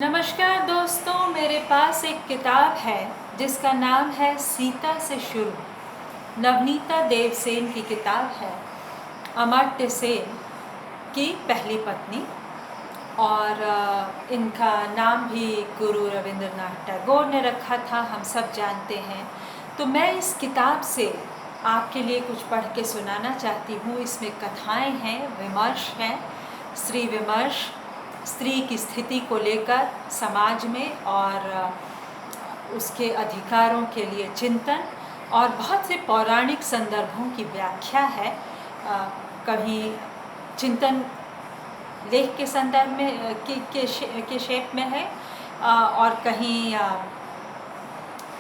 नमस्कार दोस्तों, मेरे पास एक किताब है जिसका नाम है सीता से शुरू। नवनीता देवसेन की किताब है। अमर्त्य सेन की पहली पत्नी और इनका नाम भी गुरु रविंद्रनाथ टैगोर ने रखा था, हम सब जानते हैं। तो मैं इस किताब से आपके लिए कुछ पढ़ के सुनाना चाहती हूँ। इसमें कथाएं हैं, विमर्श हैं, स्त्री विमर्श, स्त्री की स्थिति को लेकर समाज में और उसके अधिकारों के लिए चिंतन और बहुत से पौराणिक संदर्भों की व्याख्या है। कहीं चिंतन लेख के संदर्भ में के शेप में है और कहीं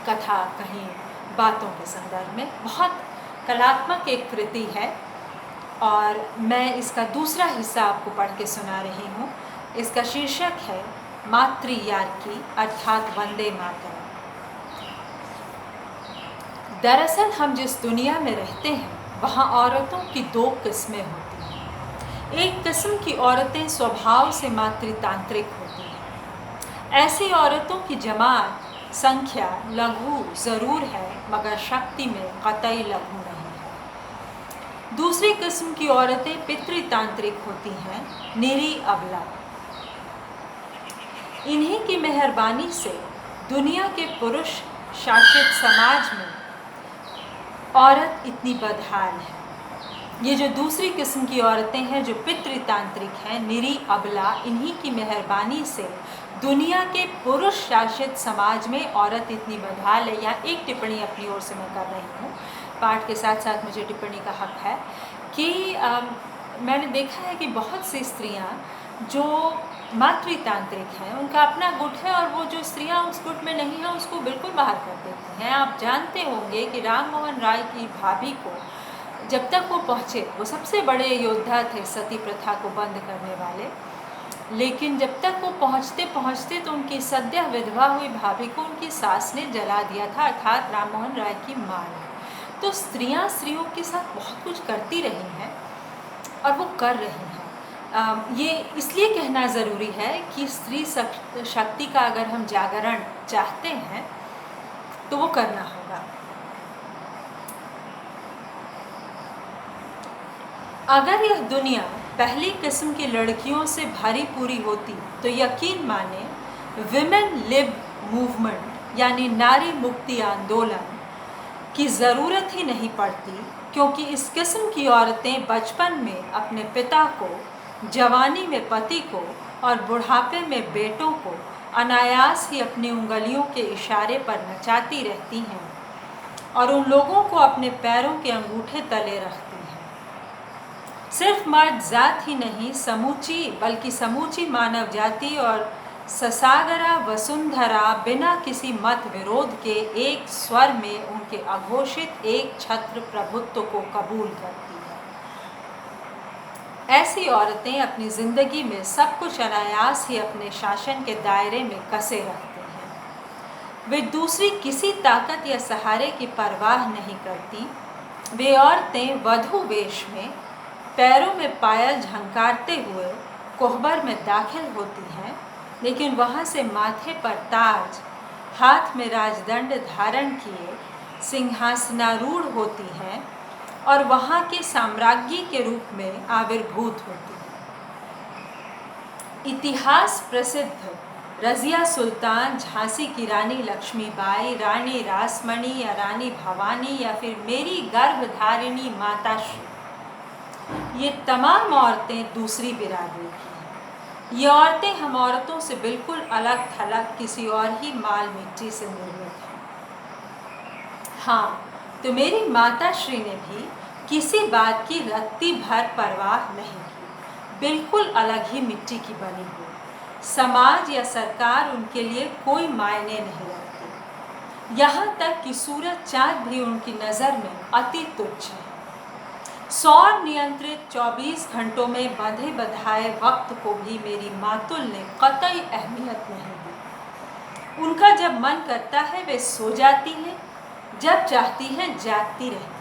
कथा, कहीं बातों के संदर्भ में। बहुत कलात्मक एक कृति है और मैं इसका दूसरा हिस्सा आपको पढ़ के सुना रही हूँ। इसका शीर्षक है मातृयार्की अर्थात वंदे मातरम। दरअसल हम जिस दुनिया में रहते हैं वहाँ औरतों की दो किस्में होती हैं। एक किस्म की औरतें स्वभाव से मातृतांत्रिक होती हैं। ऐसी औरतों की जमात संख्या लघु ज़रूर है, मगर शक्ति में कतई लघु नहीं है। दूसरी किस्म की औरतें पितृतांत्रिक होती हैं, निरी अबला। इन्हीं की मेहरबानी से दुनिया के पुरुष शासित समाज में औरत इतनी बदहाल है। ये जो दूसरी किस्म की औरतें हैं, जो पितृतांत्रिक हैं, निरी अबला, इन्हीं की मेहरबानी से दुनिया के पुरुष शासित समाज में औरत इतनी बदहाल है। यहाँ एक टिप्पणी अपनी ओर से मैं कर रही हूँ, पाठ के साथ साथ मुझे टिप्पणी का हक है कि मैंने देखा है कि बहुत सी स्त्रियाँ जो मातृतांत्रिक हैं, उनका अपना गुट है और वो जो स्त्रियां उस गुट में नहीं हैं उसको बिल्कुल बाहर कर देती हैं। आप जानते होंगे कि राम मोहन राय की भाभी को जब तक वो पहुँचे, वो सबसे बड़े योद्धा थे सती प्रथा को बंद करने वाले, लेकिन जब तक वो पहुँचते पहुँचते तो उनकी सद्य विधवा हुई भाभी को उनकी सास ने जला दिया था, अर्थात राम मोहन राय की माँ ने। तो स्त्रियाँ स्त्रियों के साथ बहुत कुछ करती रही हैं और वो कर रही हैं। ये इसलिए कहना ज़रूरी है कि स्त्री शक्ति का अगर हम जागरण चाहते हैं तो वो करना होगा। अगर यह दुनिया पहली किस्म की लड़कियों से भरी पूरी होती तो यकीन माने विमेन लिब मूवमेंट यानी नारी मुक्ति आंदोलन की ज़रूरत ही नहीं पड़ती, क्योंकि इस किस्म की औरतें बचपन में अपने पिता को, जवानी में पति को और बुढ़ापे में बेटों को अनायास ही अपनी उंगलियों के इशारे पर नचाती रहती हैं और उन लोगों को अपने पैरों के अंगूठे तले रखती हैं। सिर्फ मर्द जात ही नहीं, बल्कि समूची मानव जाति और ससागरा वसुंधरा बिना किसी मत विरोध के एक स्वर में उनके अघोषित एक छत्र प्रभुत्व को कबूल करती है। ऐसी औरतें अपनी ज़िंदगी में सब कुछ अनायास ही अपने शासन के दायरे में कसे रखती हैं। वे दूसरी किसी ताकत या सहारे की परवाह नहीं करती। वे औरतें वधू वेश में, पैरों में पायल झंकारते हुए कोहबर में दाखिल होती हैं, लेकिन वहाँ से माथे पर ताज, हाथ में राजदंड धारण किए सिंहासनारूढ़ होती हैं और वहाँ के साम्राज्ञी के रूप में आविर्भूत होती हैं। इतिहास प्रसिद्ध रज़िया सुल्तान, झांसी की रानी लक्ष्मीबाई, रानी रासमणी या रानी भवानी या फिर मेरी गर्भधारिणी माताश्री, ये तमाम औरतें दूसरी बिरादरी की हैं। ये औरतें हम औरतों से बिल्कुल अलग थलग किसी और ही माल मिट्टी से निर्मित हैं। हाँ, तो मेरी माताश्री ने भी किसी बात की रत्ती भर परवाह नहीं की, बिल्कुल अलग ही मिट्टी की बनी हुई। समाज या सरकार उनके लिए कोई मायने नहीं रखती। यहाँ तक कि सूरज चाँद भी उनकी नज़र में अति तुच्छ है। सौर नियंत्रित 24 घंटों में बंधे बधाए वक्त को भी मेरी मातुल ने कतई अहमियत नहीं दी। उनका जब मन करता है वे सो जाती हैं, जब चाहती हैं जागती रहती हैं।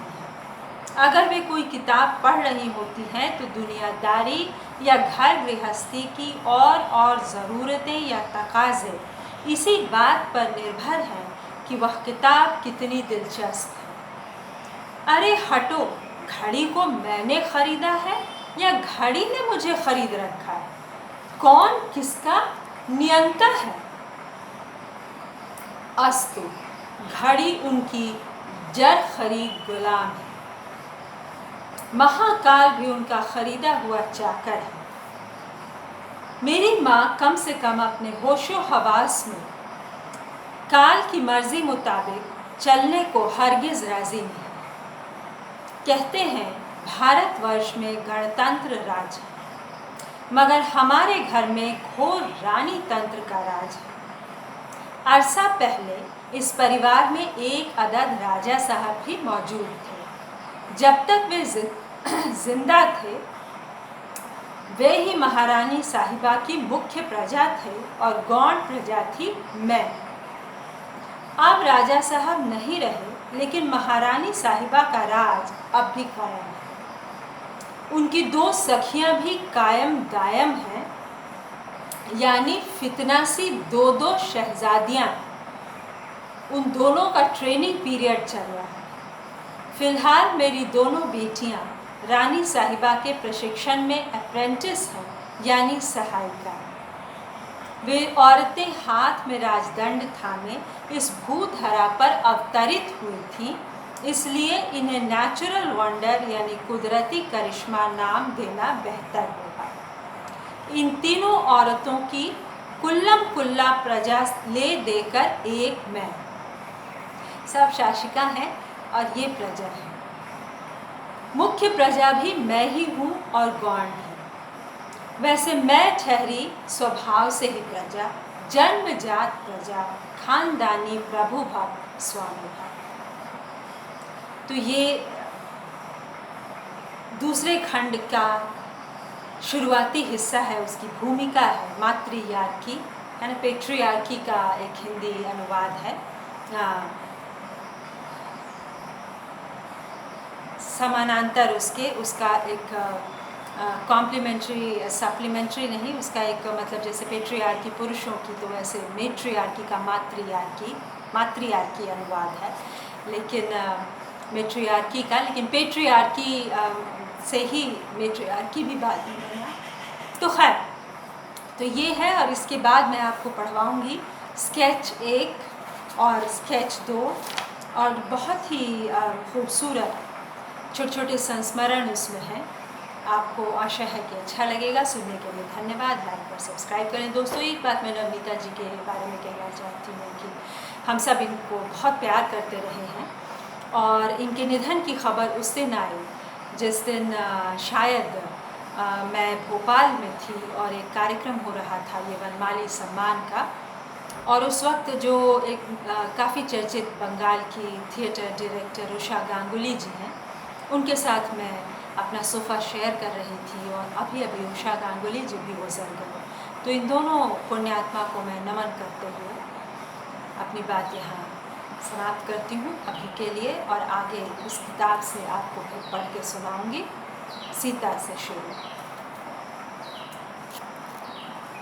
अगर वे कोई किताब पढ़ रही होती हैं तो दुनियादारी या घर गृहस्थी की और ज़रूरतें या तकाज़े इसी बात पर निर्भर हैं कि वह किताब कितनी दिलचस्प है। अरे हटो, घड़ी को मैंने ख़रीदा है या घड़ी ने मुझे ख़रीद रखा है? कौन किसका नियंता है? अस्तु, घड़ी उनकी जर खरीद गुलाम है, महाकाल भी उनका खरीदा हुआ चाकर है। मेरी माँ कम से कम अपने होशो हवास में काल की मर्जी मुताबिक चलने को हरगिज़ राज़ी नहीं। कहते हैं भारतवर्ष में गणतंत्र राज है, मगर हमारे घर में घोर रानी तंत्र का राज है। अरसा पहले इस परिवार में एक अदद राजा साहब भी मौजूद थे। जब तक वे जिंदा थे वे ही महारानी साहिबा की मुख्य प्रजा थे और गौण प्रजा थी मैं। अब राजा साहब नहीं रहे, लेकिन महारानी साहिबा का राज अब भी कायम है। उनकी 2 सखियां भी कायम दायम हैं, यानी फितनासी 2 शहजादियां। उन दोनों का ट्रेनिंग पीरियड चल रहा है। फिलहाल मेरी दोनों बेटियां रानी साहिबा के प्रशिक्षण में अप्रेंटिस हैं, यानी सहायिका। वे औरतें हाथ में राजदंड थामे इस भूधरा पर अवतरित हुई थीं, इसलिए इन्हें नेचुरल वंडर यानी कुदरती करिश्मा नाम देना बेहतर होगा। इन तीनों औरतों की कुल्लम कुल्ला प्रजा ले देकर एक मैं। सब शासिका हैं और ये प्रजा है। मुख्य प्रजा भी मैं ही हूँ और गौण भी। वैसे मैं ठहरी स्वभाव से ही प्रजा, जन्मजात प्रजा, खानदानी प्रभु भक्त स्वामी भक्त। तो ये दूसरे खंड का शुरुआती हिस्सा है, उसकी भूमिका है मातृयार्की, है ना, पेट्रियार्की का एक हिंदी अनुवाद है। समानांतर उसका एक कॉम्प्लीमेंट्री सप्लीमेंट्री नहीं, उसका एक मतलब जैसे पेट्रियार्की पुरुषों की, तो वैसे मेट्रियार्की का मातृयार्की अनुवाद है, लेकिन मेट्रियार्की का, लेकिन पेट्रियार्की से ही मेट्रियार्की भी बाद में बना। तो खैर, तो ये है। और इसके बाद मैं आपको पढ़वाऊँगी स्केच 1 और स्केच 2, और बहुत ही खूबसूरत छोटे छोटे संस्मरण उसमें हैं। आपको आशा है कि अच्छा लगेगा। सुनने के लिए धन्यवाद। लाइक और सब्सक्राइब करें। दोस्तों, एक बात मैं नवनीता जी के बारे में कहना चाहती हूँ कि हम सब इनको बहुत प्यार करते रहे हैं, और इनके निधन की खबर उस दिन आई जिस दिन शायद मैं भोपाल में थी और एक कार्यक्रम हो रहा था ये वनमाली सम्मान का, और उस वक्त जो एक काफ़ी चर्चित बंगाल की थिएटर डायरेक्टर उषा गांगुली जी हैं, उनके साथ मैं अपना सोफ़ा शेयर कर रही थी, और अभी उषा गांगुली जी भी गुजर गए। तो इन दोनों पुण्यात्मा को मैं नमन करते हुए अपनी बात यहाँ समाप्त करती हूँ अभी के लिए, और आगे उस किताब से आपको फिर पढ़ के सुनाऊँगी। सीता से शुरू।